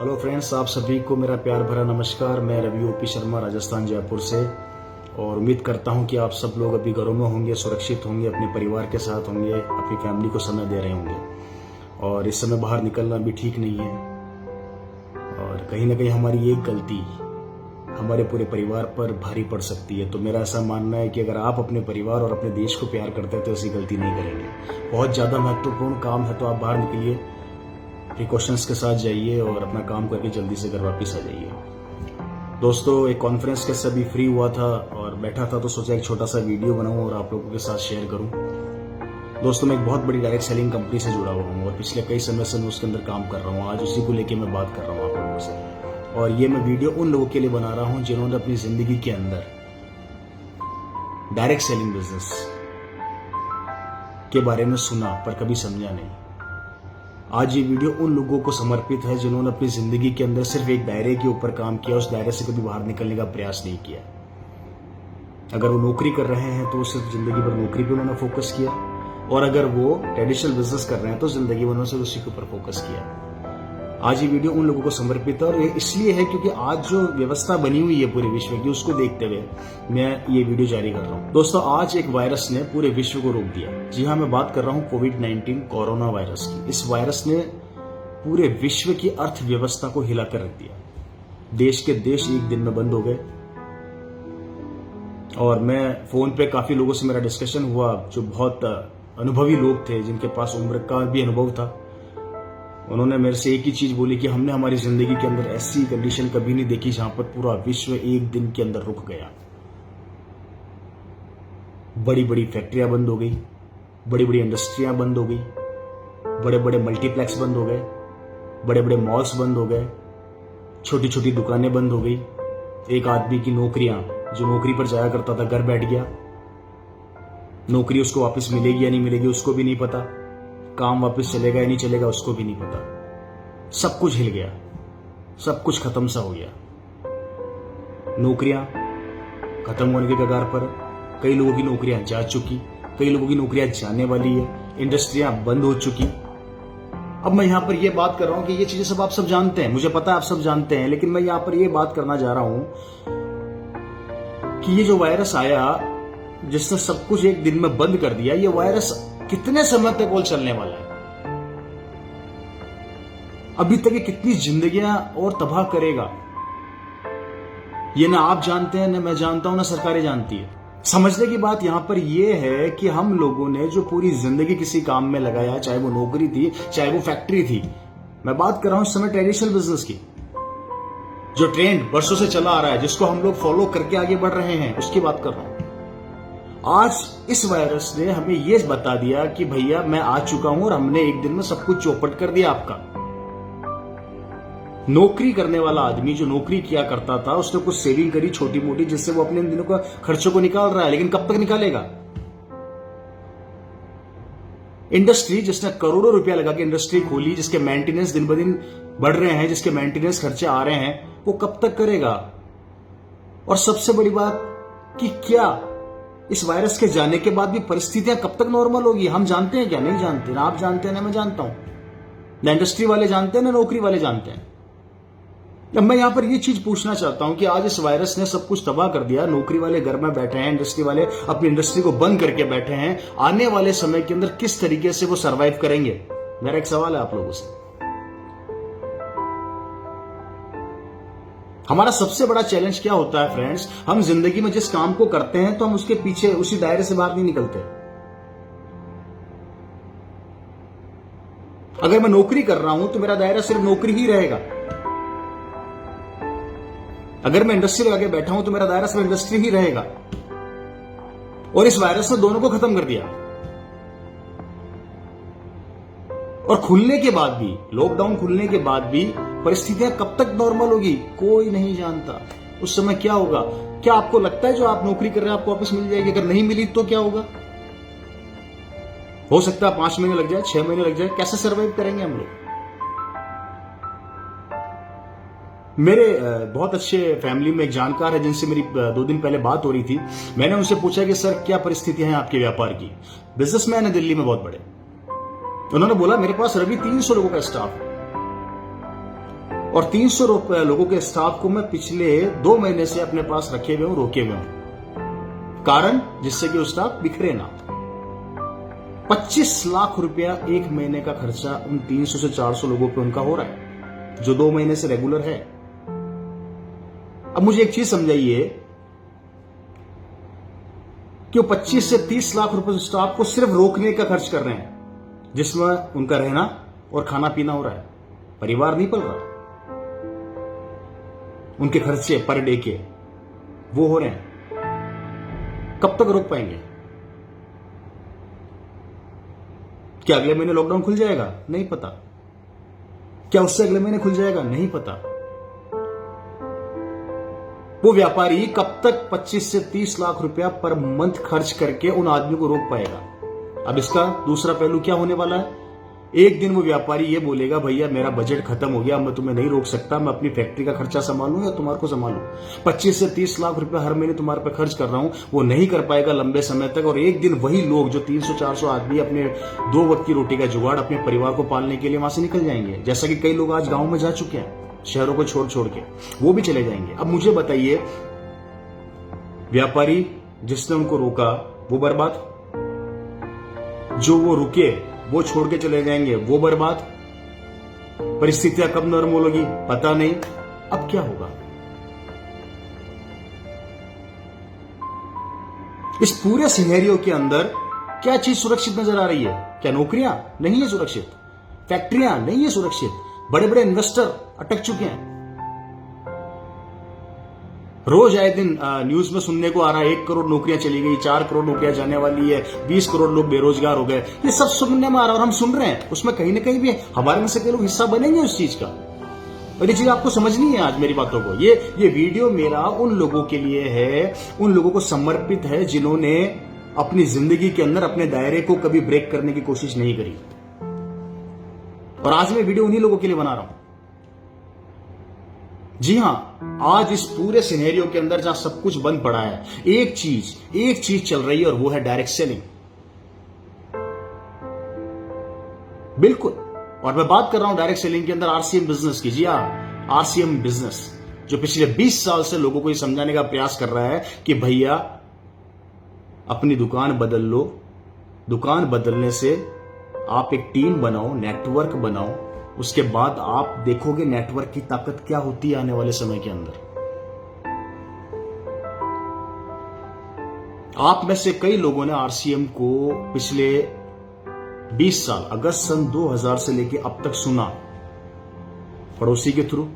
Hello friends, आप सभी को मेरा प्यार भरा नमस्कार। मैं रवि ओपी शर्मा, राजस्थान जयपुर से, और उम्मीद करता हूं कि आप सब लोग अभी घरों में होंगे, सुरक्षित होंगे, अपने परिवार के साथ होंगे, अपनी फैमिली को समय दे रहे होंगे। और इस समय बाहर निकलना भी ठीक नहीं है, और कहीं ना कहीं हमारी एक गलती हमारे पूरे परिवार पर भारी पड़ सकती है। तो मेरा ऐसा मानना है कि अगर आप अपने परिवार और अपने देश को प्यार करते हैं तो ऐसी गलती नहीं करेंगे। बहुत ज़्यादा महत्वपूर्ण काम है तो आप बाहर निकलिए, प्रिकॉशंस के साथ जाइए और अपना काम करके जल्दी से घर वापस आ जाइए। दोस्तों, एक कॉन्फ्रेंस के सभी फ्री हुआ था और बैठा था तो सोचा एक छोटा सा वीडियो बनाऊं और आप लोगों के साथ शेयर करूं। दोस्तों, मैं एक बहुत बड़ी डायरेक्ट सेलिंग कंपनी से जुड़ा हुआ हूं और पिछले कई समय से मैं उसके अंदर काम कर रहा हूं। आज उसी को लेकर मैं बात कर रहा हूं आप लोगों से, और ये मैं वीडियो उन लोगों के लिए बना रहा हूं जिन्होंने अपनी जिंदगी के अंदर डायरेक्ट सेलिंग बिजनेस के बारे में सुना पर कभी समझा नहीं। आज ये वीडियो उन लोगों को समर्पित है जिन्होंने अपनी जिंदगी के अंदर सिर्फ एक दायरे के ऊपर काम किया, उस दायरे से कभी बाहर निकलने का प्रयास नहीं किया। अगर वो नौकरी कर रहे हैं तो सिर्फ जिंदगी भर नौकरी पे उन्होंने फोकस किया, और अगर वो ट्रेडिशनल बिजनेस कर रहे हैं तो जिंदगी भर उन्होंने सिर्फ उसी के ऊपर फोकस किया। आज ये वीडियो उन लोगों को समर्पित है, और ये इसलिए है क्योंकि आज जो व्यवस्था बनी हुई है पूरे विश्व की, उसको देखते हुए मैं ये वीडियो जारी कर रहा हूँ। दोस्तों, आज एक वायरस ने पूरे विश्व को रोक दिया। जी हाँ, मैं बात कर रहा हूँ कोविड-19 कोरोना वायरस की। इस वायरस ने पूरे विश्व की अर्थव्यवस्था को हिलाकर रख दिया। देश के देश एक दिन में बंद हो गए, और मैं फोन पे काफी लोगों से मेरा डिस्कशन हुआ जो बहुत अनुभवी लोग थे, जिनके पास उम्र का भी अनुभव था। उन्होंने मेरे से एक ही चीज बोली कि हमने हमारी जिंदगी के अंदर ऐसी कंडीशन कभी नहीं देखी जहां पर पूरा विश्व एक दिन के अंदर रुक गया। बड़ी बड़ी फैक्ट्रियां बंद हो गई, बड़ी बड़ी इंडस्ट्रियां बंद हो गई, बड़े बड़े मल्टीप्लेक्स बंद हो गए, बड़े बड़े मॉल्स बंद हो गए, छोटी छोटी दुकानें बंद हो गई। एक आदमी की नौकरियां, जो नौकरी पर जाया करता था, घर बैठ गया। नौकरी उसको वापस मिलेगी या नहीं मिलेगी उसको भी नहीं पता। काम वापस चलेगा या नहीं चलेगा उसको भी नहीं पता। सब कुछ हिल गया, सब कुछ खत्म सा हो गया। नौकरियां खत्म होने के कगार पर, कई लोगों की नौकरियां जा चुकी, कई लोगों की नौकरियां जाने वाली है, इंडस्ट्रियां बंद हो चुकी। अब मैं यहां पर यह बात कर रहा हूं कि ये चीजें सब आप सब जानते हैं, मुझे पता है आप सब जानते हैं, लेकिन मैं यहां पर यह बात करना चाह रहा हूं कि ये जो वायरस आया जिसने सब कुछ एक दिन में बंद कर दिया, ये वायरस कितने समय तक और चलने वाला है? अभी तक ये कितनी जिंदगियां और तबाह करेगा, ये ना आप जानते हैं, ना मैं जानता हूं, ना सरकारें जानती है। समझने की बात यहां पर यह है कि हम लोगों ने जो पूरी जिंदगी किसी काम में लगाया, चाहे वो नौकरी थी, चाहे वो फैक्ट्री थी, मैं बात कर रहा हूं इस समय ट्रेडिशनल बिजनेस की, जो ट्रेंड वर्षों से चला आ रहा है, जिसको हम लोग फॉलो करके आगे बढ़ रहे हैं, उसकी बात कर रहा हूं। आज इस वायरस ने हमें यह बता दिया कि भैया मैं आ चुका हूं, और हमने एक दिन में सब कुछ चौपट कर दिया आपका। नौकरी करने वाला आदमी जो नौकरी किया करता था, उसने कुछ सेविंग करी छोटी मोटी, जिससे वो अपने दिनों का खर्चों को निकाल रहा है, लेकिन कब तक निकालेगा? इंडस्ट्री जिसने करोड़ों रुपया लगा के इंडस्ट्री खोली, जिसके मेंटेनेंस दिन ब दिन बढ़ रहे हैं, जिसके मेंटेनेंस खर्चे आ रहे हैं, वो कब तक करेगा? और सबसे बड़ी बात कि क्या इस वायरस के जाने के बाद भी परिस्थितियां कब तक नॉर्मल होगी? हम जानते हैं क्या? नहीं जानते। ना आप जानते हैं, ना मैं जानता हूं, ना इंडस्ट्री वाले जानते हैं, ना नौकरी वाले जानते हैं। अब मैं यहां पर यह चीज पूछना चाहता हूं कि आज इस वायरस ने सब कुछ तबाह कर दिया। नौकरी वाले घर में बैठे हैं, इंडस्ट्री वाले अपनी इंडस्ट्री को बंद करके बैठे हैं। आने वाले समय के अंदर किस तरीके से वो सर्वाइव करेंगे? मेरा एक सवाल है आप लोगों से। हमारा सबसे बड़ा चैलेंज क्या होता है फ्रेंड्स? हम जिंदगी में जिस काम को करते हैं तो हम उसके पीछे, उसी दायरे से बाहर नहीं निकलते। अगर मैं नौकरी कर रहा हूं तो मेरा दायरा सिर्फ नौकरी ही रहेगा। अगर मैं इंडस्ट्री लगा के बैठा हूं तो मेरा दायरा सिर्फ इंडस्ट्री ही रहेगा। और इस वायरस ने दोनों को खत्म कर दिया। और खुलने के बाद भी, लॉकडाउन खुलने के बाद भी परिस्थितियां कब तक नॉर्मल होगी कोई नहीं जानता। उस समय क्या होगा? क्या आपको लगता है जो आप नौकरी कर रहे हैं आपको वापस मिल जाएगी? अगर नहीं मिली तो क्या होगा? हो सकता है 5 महीने लग जाए, 6 महीने लग जाए। कैसे सर्वाइव करेंगे हम लोग? मेरे बहुत अच्छे फैमिली में एक जानकार है जिनसे मेरी 2 दिन पहले बात हो रही थी। मैंने उनसे पूछा कि सर क्या परिस्थितियां हैं आपके व्यापार की? बिजनेसमैन है दिल्ली में बहुत बड़े। उन्होंने बोला मेरे पास रवि 300 लोगों का स्टाफ है। और 300 लोगों के स्टाफ को मैं पिछले 2 महीने से अपने पास रखे हुए हूं, रोके हुए हूं, कारण जिससे कि वो स्टाफ बिखरे ना। 25 लाख रुपया एक महीने का खर्चा उन 300 से 400 लोगों पे उनका हो रहा है, जो 2 महीने से रेगुलर है। अब मुझे एक चीज समझाइए कि वो 25 से 30 लाख रुपए स्टाफ को सिर्फ रोकने का खर्च कर रहे हैं, जिसमें उनका रहना और खाना पीना हो रहा है, परिवार नहीं पल रहा। उनके खर्चे पर डे के वो हो रहे हैं। कब तक रोक पाएंगे? क्या अगले महीने लॉकडाउन खुल जाएगा? नहीं पता। क्या उससे अगले महीने खुल जाएगा? नहीं पता। वो व्यापारी कब तक 25 से 30 लाख रुपया पर मंथ खर्च करके उन आदमी को रोक पाएगा? अब इसका दूसरा पहलू क्या होने वाला है? एक दिन वो व्यापारी ये बोलेगा, भैया मेरा बजट खत्म हो गया, मैं तुम्हें नहीं रोक सकता, मैं अपनी फैक्ट्री का खर्चा संभालूं या तुम्हारे को संभालूं। 25 से 30 लाख रुपया हर महीने तुम्हारे पे खर्च कर रहा हूं, वो नहीं कर पाएगा लंबे समय तक। और एक दिन वही लोग जो 300-400 आदमी अपने 2 वक्त की रोटी का जुगाड़ अपने परिवार को पालने के लिए वहां से निकल जाएंगे, जैसा कि कई लोग आज गांव में जा चुके हैं, शहरों को छोड़ छोड़ के वो भी चले जाएंगे। अब मुझे बताइए, व्यापारी जिसने उनको रोका वो बर्बाद, जो वो रुके वो छोड़ के चले जाएंगे वो बर्बाद। परिस्थितियां कब नॉर्मल होगी पता नहीं। अब क्या होगा? इस पूरे सिनेरियो के अंदर क्या चीज सुरक्षित नजर आ रही है? क्या नौकरियां नहीं है सुरक्षित? फैक्ट्रियां नहीं है सुरक्षित? बड़े बड़े इन्वेस्टर अटक चुके हैं। रोज आए दिन न्यूज में सुनने को आ रहा है 1 करोड़ नौकरियां चली गई, 4 करोड़ नौकरियां जाने वाली है, 20 करोड़ लोग बेरोजगार हो गए। ये सब सुनने में आ रहा है और हम सुन रहे हैं। उसमें कहीं ना कहीं भी हमारे में से कई लोग हिस्सा बनेंगे उस चीज का। और ये चीज आपको समझनी है आज मेरी बातों को। ये वीडियो मेरा उन लोगों के लिए है, उन लोगों को समर्पित है जिन्होंने अपनी जिंदगी के अंदर अपने दायरे को कभी ब्रेक करने की कोशिश नहीं करी। और आज मैं वीडियो उन्हीं लोगों के लिए बना रहा हूं। जी हां, आज इस पूरे सिनेरियो के अंदर जहां सब कुछ बंद पड़ा है, एक चीज चल रही है और वो है डायरेक्ट सेलिंग। बिल्कुल। और मैं बात कर रहा हूं डायरेक्ट सेलिंग के अंदर आरसीएम बिजनेस की। जी हां, आरसीएम बिजनेस जो पिछले 20 साल से लोगों को ये समझाने का प्रयास कर रहा है कि भैया अपनी दुकान बदल लो। दुकान बदलने से आप एक टीम बनाओ, नेटवर्क बनाओ, उसके बाद आप देखोगे नेटवर्क की ताकत क्या होती है आने वाले समय के अंदर। आप में से कई लोगों ने आरसीएम को पिछले 20 साल अगस्त सन 2000 से लेके अब तक सुना, पड़ोसी के थ्रू,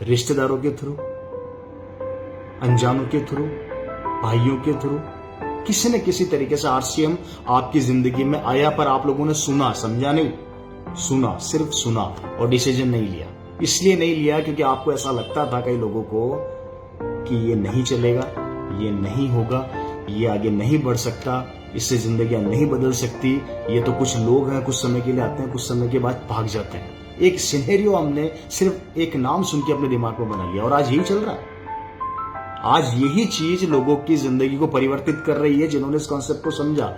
रिश्तेदारों के थ्रू, अनजानों के थ्रू, भाइयों के थ्रू, किसी न किसी तरीके से आरसीएम आपकी जिंदगी में आया, पर आप लोगों ने सुना, समझा नहीं, सुना, सिर्फ सुना और डिसीजन नहीं लिया। इसलिए नहीं लिया क्योंकि आपको ऐसा लगता था कई लोगों को कि ये नहीं चलेगा, ये नहीं होगा, ये आगे नहीं बढ़ सकता, इससे जिंदगियां नहीं बदल सकती, ये तो कुछ लोग हैं, कुछ समय के लिए आते हैं, कुछ समय के बाद भाग जाते हैं। एक सिनेरियो हमने सिर्फ एक नाम सुन के अपने दिमाग में बना लिया और आज यही चल रहा है। आज यही चीज लोगों की जिंदगी को परिवर्तित कर रही है जिन्होंने इस कॉन्सेप्ट को समझा।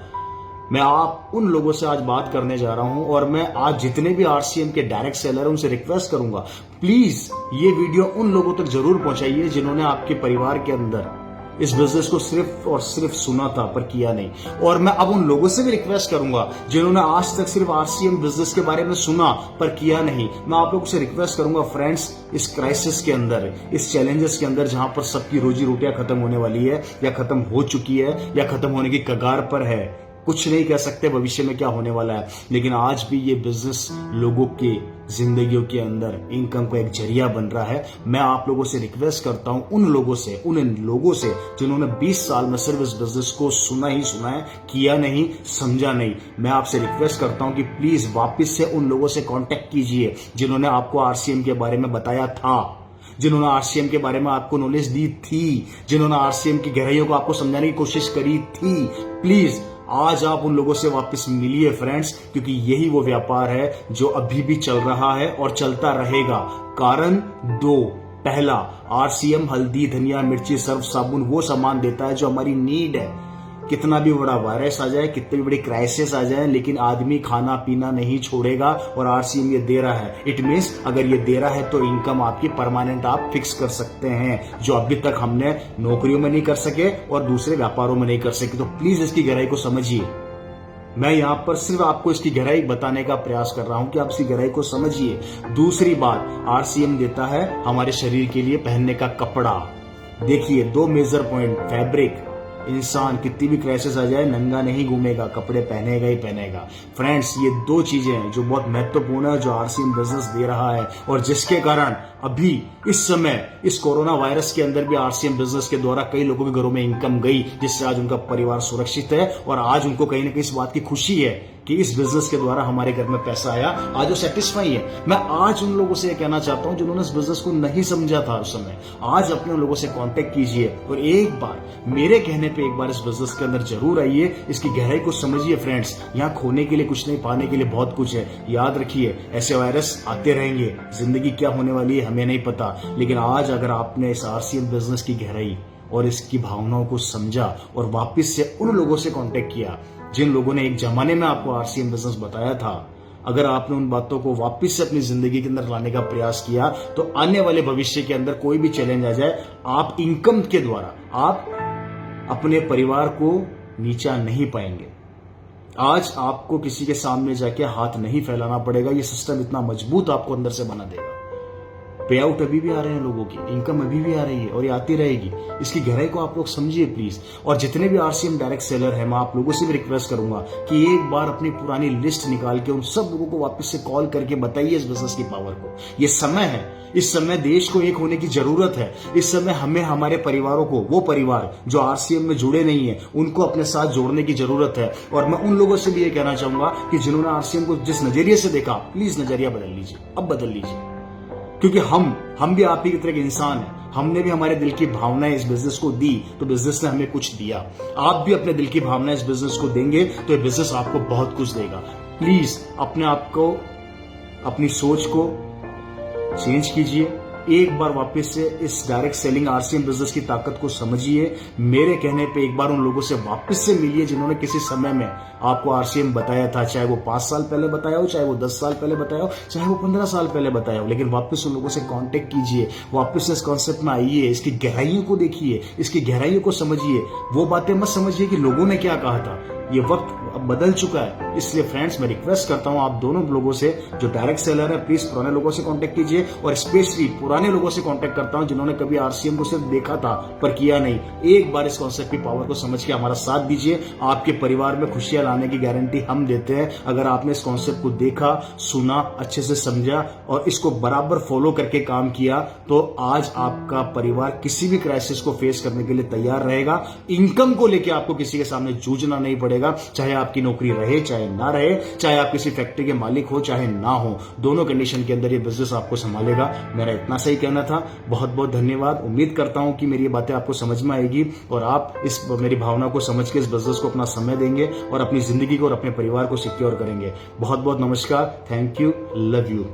मैं आप उन लोगों से आज बात करने जा रहा हूं और मैं आज जितने भी आरसीएम के डायरेक्ट सेलर हैं उनसे रिक्वेस्ट करूंगा, प्लीज ये वीडियो उन लोगों तक जरूर पहुंचाइए जिन्होंने आपके परिवार के अंदर इस बिजनेस को सिर्फ और सिर्फ सुना था पर किया नहीं। और मैं अब उन लोगों से भी रिक्वेस्ट करूंगा जिन्होंने आज तक सिर्फ आरसीएम बिजनेस के बारे में सुना पर किया नहीं। मैं आप लोगों से रिक्वेस्ट करूंगा फ्रेंड्स, इस क्राइसिस के अंदर, इस चैलेंजेस के अंदर जहां पर सबकी रोजी रोटियां खत्म होने वाली है या खत्म हो चुकी है या खत्म होने की कगार पर है, कुछ नहीं कह सकते भविष्य में क्या होने वाला है, लेकिन आज भी ये बिजनेस लोगों की जिंदगियों के अंदर इनकम का एक जरिया बन रहा है। मैं आप लोगों से रिक्वेस्ट करता हूं, उन लोगों से जिन्होंने 20 साल में सिर्फ इस बिजनेस को सुना ही सुना है, किया नहीं, समझा नहीं। मैं आपसे रिक्वेस्ट करता हूं कि प्लीज वापस से उन लोगों से कांटेक्ट कीजिए जिन्होंने आपको आरसीएम के बारे में बताया था, जिन्होंने आरसीएम के बारे में आपको नॉलेज दी थी, जिन्होंने आरसीएम की गहराइयों को आपको समझाने की कोशिश करी थी। प्लीज आज आप उन लोगों से वापस मिलिए फ्रेंड्स, क्योंकि यही वो व्यापार है जो अभी भी चल रहा है और चलता रहेगा। कारण 2, पहला, आरसीएम हल्दी, धनिया, मिर्ची, सर्फ, साबुन वो सामान देता है जो हमारी नीड है। कितना भी बड़ा वायरस आ जाए, कितनी भी बड़ी क्राइसिस आ जाए, लेकिन आदमी खाना पीना नहीं छोड़ेगा। और आरसीएम ये दे रहा है, इट मीन्स अगर ये दे रहा है तो इनकम आपकी परमानेंट आप फिक्स कर सकते हैं, जो अभी तक हमने नौकरियों में नहीं कर सके और दूसरे व्यापारों में नहीं कर सके। तो प्लीज इसकी गहराई को समझिए। मैं यहां पर सिर्फ आपको इसकी गहराई बताने का प्रयास कर रहा हूं कि आप इसकी गहराई को समझिए। दूसरी बात, आरसीएम देता है हमारे शरीर के लिए पहनने का कपड़ा। देखिए, दो मेजर पॉइंट, फैब्रिक, इंसान कितनी भी क्राइसिस आ जाए नंगा नहीं घूमेगा, कपड़े पहनेगा ही पहनेगा। फ्रेंड्स, ये दो चीजें हैं जो बहुत महत्वपूर्ण है, जो आरसीएम बिजनेस दे रहा है, और जिसके कारण अभी इस समय इस कोरोना वायरस के अंदर भी आरसीएम बिजनेस के द्वारा कई लोगों के घरों में इनकम गई, जिससे आज उनका परिवार सुरक्षित है और आज उनको कहीं ना कहीं इस बात की खुशी है कि इस बिजनेस के द्वारा हमारे घर में पैसा आया। आज वो सेटिस्फाई है। मैं आज उन लोगों से ये कहना चाहता हूं जिन्होंने इस बिजनेस को नहीं समझा था उस समय, आज अपने उन लोगों से कांटेक्ट कीजिए और एक बार मेरे कहने पे एक बार इस बिजनेस के अंदर जरूर आइए, इसकी गहराई को समझिए। फ्रेंड्स, यहाँ खोने के लिए कुछ नहीं, पाने के लिए बहुत कुछ है। याद रखिए, ऐसे वायरस आते रहेंगे, जिंदगी क्या होने वाली है हमें नहीं पता, लेकिन आज अगर आपने इस आरसीएम बिजनेस की गहराई और इसकी भावनाओं को समझा और वापस से उन लोगों से कांटेक्ट किया जिन लोगों ने एक जमाने में आपको आरसीएम बिजनेस बताया था, अगर आपने उन बातों को वापस से अपनी जिंदगी के अंदर लाने का प्रयास किया, तो आने वाले भविष्य के अंदर कोई भी चैलेंज आ जाए, आप इनकम के द्वारा आप अपने परिवार को नीचा नहीं पाएंगे। आज आपको किसी के सामने जाके हाथ नहीं फैलाना पड़ेगा। ये सिस्टम इतना मजबूत आपको अंदर से बना देगा। पे आउट अभी भी आ रहे हैं लोगों की, इनकम अभी भी आ रही है और ये आती रहेगी। इसकी गहराई को आप लोग समझिए प्लीज। और जितने भी आरसीएम डायरेक्ट सेलर हैं, मैं आप लोगों से भी रिक्वेस्ट करूंगा कि एक बार अपनी पुरानी लिस्ट निकाल के उन सब लोगों को वापस से कॉल करके बताइए इस बिजनेस की पावर को। ये समय है, इस समय देश को एक होने की जरूरत है। इस समय हमें हमारे परिवारों को, वो परिवार जो आरसीएम में जुड़े नहीं है, उनको अपने साथ जोड़ने की जरूरत है। और मैं उन लोगों से भी ये कहना चाहूंगा कि जिन्होंने आरसीएम को जिस नजरिए से देखा, प्लीज नजरिया बदल लीजिए, अब बदल लीजिए, क्योंकि हम भी आप ही की तरह के इंसान हैं। हमने भी हमारे दिल की भावनाएं इस बिजनेस को दी, तो बिजनेस ने हमें कुछ दिया। आप भी अपने दिल की भावनाएं इस बिजनेस को देंगे तो ये बिजनेस आपको बहुत कुछ देगा। प्लीज अपने आप को, अपनी सोच को चेंज कीजिए। एक बार वापस से इस डायरेक्ट सेलिंग आरसीएम बिजनेस की ताकत को समझिए। मेरे कहने पे एक बार उन लोगों से वापस से मिलिए जिन्होंने किसी समय में आपको आरसीएम बताया था, चाहे वो 5 साल पहले बताया हो, चाहे वो 10 साल पहले बताया हो, चाहे वो 15 साल पहले बताया हो, लेकिन वापस उन लोगों से कांटेक्ट कीजिए, वापस से इस कॉन्सेप्ट में आइए, इसकी गहराइयों को देखिए, इसकी गहराइयों को समझिए। वो बातें मत समझिए कि लोगों ने क्या कहा था। ये वक्त अब बदल चुका है। इसलिए फ्रेंड्स, मैं रिक्वेस्ट करता हूं आप दोनों लोगों से, जो डायरेक्ट सेलर है, प्लीज पुराने लोगों से कांटेक्ट कीजिए, और स्पेशली पुराने लोगों से कांटेक्ट करता हूं जिन्होंने कभी आरसीएम को सिर्फ देखा था पर किया नहीं। एक बार इस कॉन्सेप्ट की पावर को समझ के हमारा साथ दीजिए। आपके परिवार में खुशियां लाने की गारंटी हम देते हैं। अगर आपने इस कॉन्सेप्ट को देखा, सुना, अच्छे से समझा और इसको बराबर फॉलो करके काम किया, तो आज आपका परिवार किसी भी क्राइसिस को फेस करने के लिए तैयार रहेगा। इनकम को लेकर आपको किसी के सामने जूझना नहीं पड़ेगा, चाहे आपकी नौकरी रहे चाहे ना रहे, चाहे आप किसी फैक्ट्री के मालिक हो चाहे ना हो, दोनों कंडीशन के अंदर ये बिजनेस आपको संभालेगा। मेरा इतना सही कहना था। बहुत बहुत धन्यवाद। उम्मीद करता हूं कि मेरी ये बातें आपको समझ में आएगी और आप इस मेरी भावना को समझ के इस बिजनेस को अपना समय देंगे और अपनी जिंदगी को और अपने परिवार को सिक्योर करेंगे। बहुत बहुत नमस्कार। Thank you. Love you.